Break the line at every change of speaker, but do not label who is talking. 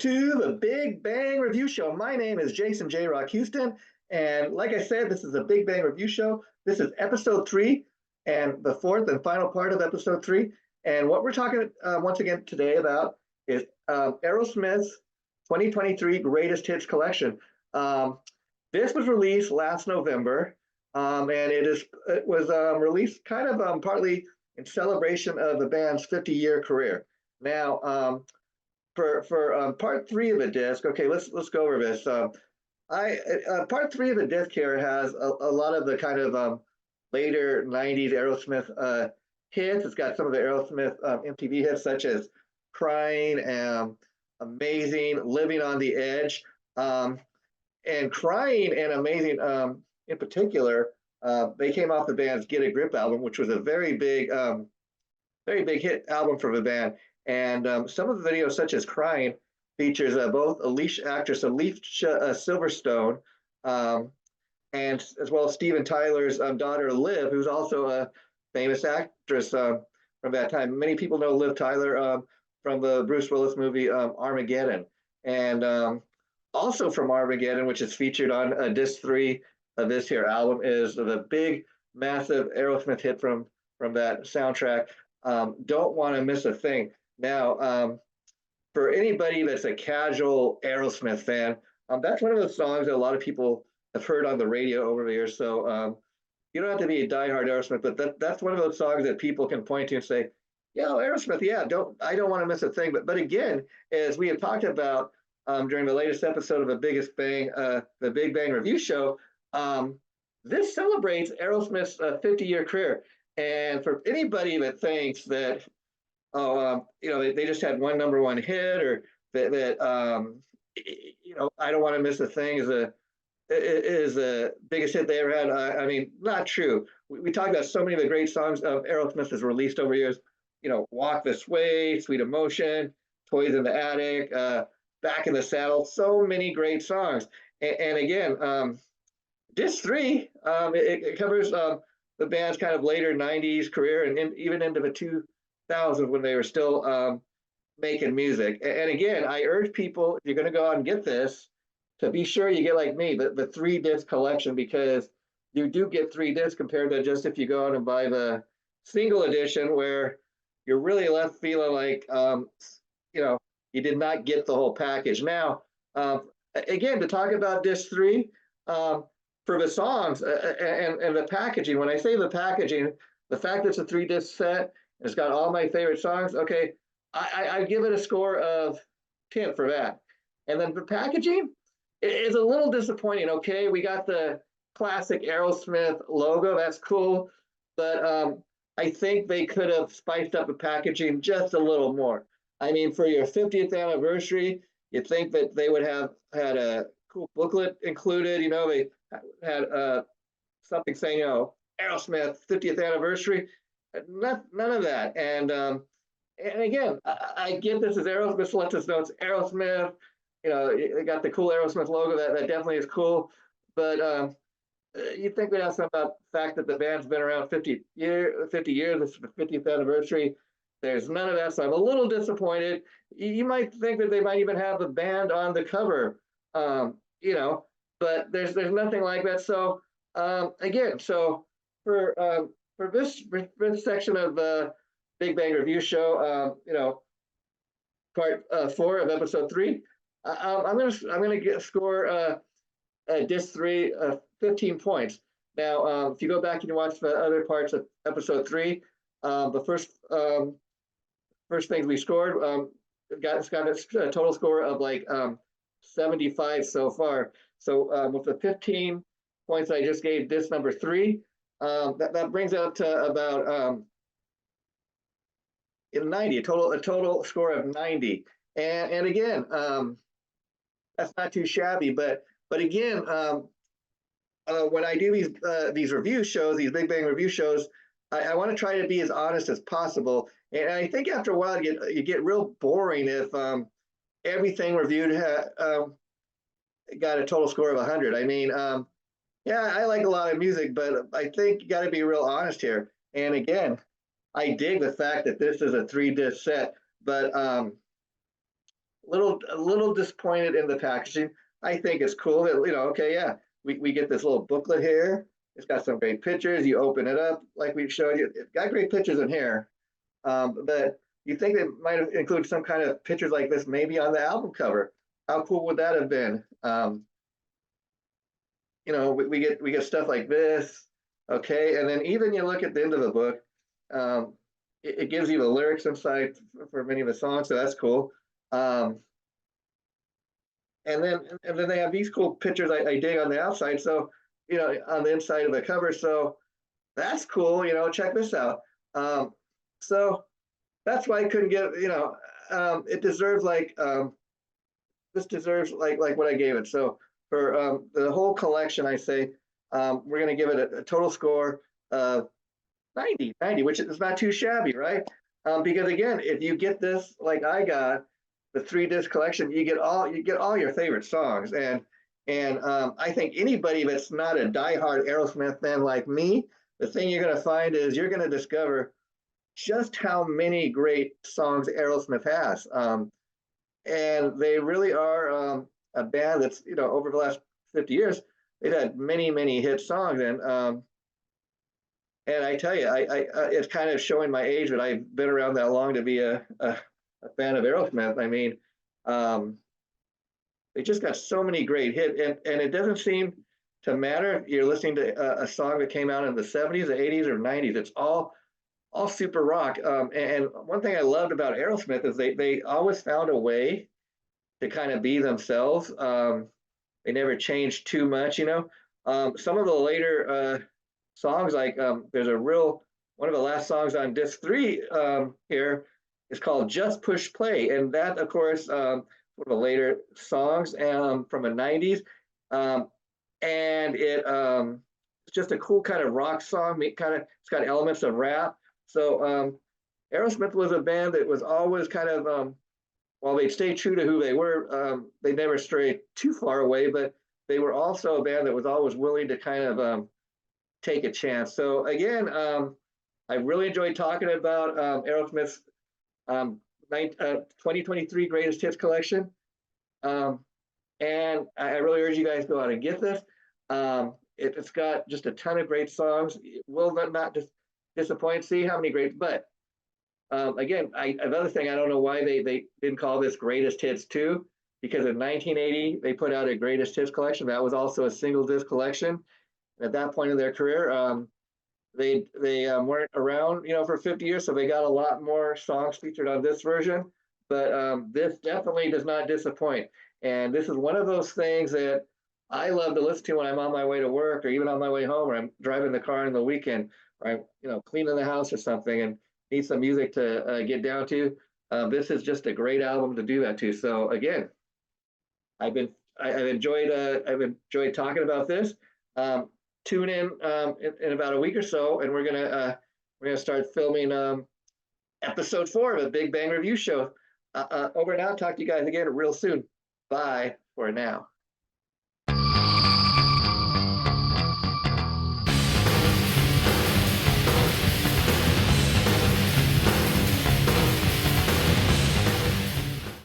to the Big Bang Review Show. My name is Jason J. Rock Houston, and like I said, this is the Big Bang Review Show. This is episode 3 and the fourth and final part of episode 3. And what we're talking once again today about is Aerosmith's 2023 Greatest Hits Collection. This was released last November, and it was released kind of partly in celebration of the band's 50-year career. Now, for part 3 of the disc, okay, let's go over this. Part 3 of the disc here has a lot of the kind of later 90s Aerosmith hits. It's got some of the Aerosmith MTV hits such as Crying and Amazing, Living on the Edge. And Crying and Amazing in particular, they came off the band's Get a Grip album, which was a very big hit album for the band. And some of the videos, such as Crying, features both actress Alicia Silverstone and as well as Steven Tyler's daughter, Liv, who's also a famous actress from that time. Many people know Liv Tyler from the Bruce Willis movie Armageddon. And also from Armageddon, which is featured on disc 3 of this here album, is the big, massive Aerosmith hit from that soundtrack, Don't Want to Miss a Thing. Now, for anybody that's a casual Aerosmith fan, that's one of the songs that a lot of people have heard on the radio over the years. So you don't have to be a diehard Aerosmith, but that's one of those songs that people can point to and say, yeah, Aerosmith, yeah, I don't want to miss a thing. But again, as we have talked about during the latest episode of the Big Bang Review Show, this celebrates Aerosmith's 50-year career. And for anybody that thinks that they just had one number one hit, or that I Don't Want to Miss a Thing is the biggest hit they ever had. I mean, not true. We talk about so many of the great songs of Aerosmith has released over years. Walk This Way, Sweet Emotion, Toys in the Attic, Back in the Saddle. So many great songs. And again, disc 3, it covers the band's kind of later 90s career and even into the 2000s when they were still making music. And again, I urge people, if you're going to go out and get this, to be sure you get, like me, the 3-disc collection, because you do get 3 discs compared to just if you go out and buy the single edition, where you're really left feeling like you did not get the whole package. Now, again, to talk about disc 3, for the songs and the packaging, when I say the packaging, the fact that it's a 3-disc set, it's got all my favorite songs. Okay, I give it a score of 10 for that. And then the packaging is a little disappointing. Okay, we got the classic Aerosmith logo. That's cool. But I think they could have spiced up the packaging just a little more. I mean, for your 50th anniversary, you'd think that they would have had a cool booklet included. They had something saying, Aerosmith 50th anniversary. None of that. And again, I get this as Aerosmith lets us know it's Aerosmith. They got the cool Aerosmith logo. That definitely is cool. But you think we'd have some about the fact that the band's been around 50 years. This is the 50th anniversary. There's none of that. So I'm a little disappointed. You might think that they might even have the band on the cover, but there's nothing like that. So again, so for this section of the Big Bang Review Show, part 4 of episode 3, I'm gonna score disc 3 15 points. Now, if you go back and you watch the other parts of episode 3, the first thing we scored, it's got a total score of like 75 so far. So with the 15 points I just gave disc number 3, that brings out to about 90, a total score of 90. And again, that's not too shabby. But again, when I do these review shows, these Big Bang Review shows, I want to try to be as honest as possible. And I think after a while you get real boring if everything reviewed got a total score of 100. I mean, yeah, I like a lot of music, but I think you got to be real honest here. And again, I dig the fact that this is a 3-disc set, but a little disappointed in the packaging. I think it's cool that, okay, yeah, we get this little booklet here. It's got some great pictures. You open it up like we showed you. It's got great pictures in here. But you think they might have included some kind of pictures like this maybe on the album cover. How cool would that have been? We get stuff like this, okay, and then even you look at the end of the book, it gives you the lyrics inside for many of the songs, so that's cool. Um, and then they have these cool pictures I dig on the outside, so on the inside of the cover, so that's cool. Check this out. So that's why I couldn't get, it deserves this deserves like what I gave it. So for the whole collection, I say we're going to give it a total score of 90, which is not too shabby, right? Because again, if you get this like I got the 3-disc collection, you get all your favorite songs, and I think anybody that's not a diehard Aerosmith fan like me, the thing you're going to find is you're going to discover just how many great songs Aerosmith has. And they really are a band that's, over the last 50 years, they've had many, many hit songs. And I tell you, I it's kind of showing my age, but I've been around that long to be a fan of Aerosmith. I mean, they just got so many great hits, and it doesn't seem to matter if you're listening to a song that came out in the 70s, the 80s, or 90s. It's all super rock. And one thing I loved about Aerosmith is they always found a way to kind of be themselves. They never changed too much, some of the later songs, like there's one of the last songs on disc 3 here is called Just Push Play. And that, of course, one of the later songs from the 90s. And it's just a cool kind of rock song. It's got elements of rap. So Aerosmith was a band that was always kind of, while they'd stay true to who they were, they never strayed too far away, but they were also a band that was always willing to kind of take a chance. So again, I really enjoyed talking about Aerosmith's 2023 Greatest Hits collection. And I really urge you guys to go out and get this. It's got just a ton of great songs. It will not just disappoint. See how many great, but again, another thing, I don't know why they didn't call this Greatest Hits 2, because in 1980, they put out a Greatest Hits collection. That was also a single disc collection. And at that point in their career, they weren't around, for 50 years, so they got a lot more songs featured on this version. But this definitely does not disappoint. And this is one of those things that I love to listen to when I'm on my way to work, or even on my way home, or I'm driving the car on the weekend, or I'm cleaning the house or something, and need some music to get down to. This is just a great album to do that to. So again, I've enjoyed talking about this. Tune in about a week or so, and we're gonna start filming episode 4 of the Big Bang Review Show. Over and out. Talk to you guys again real soon. Bye for now.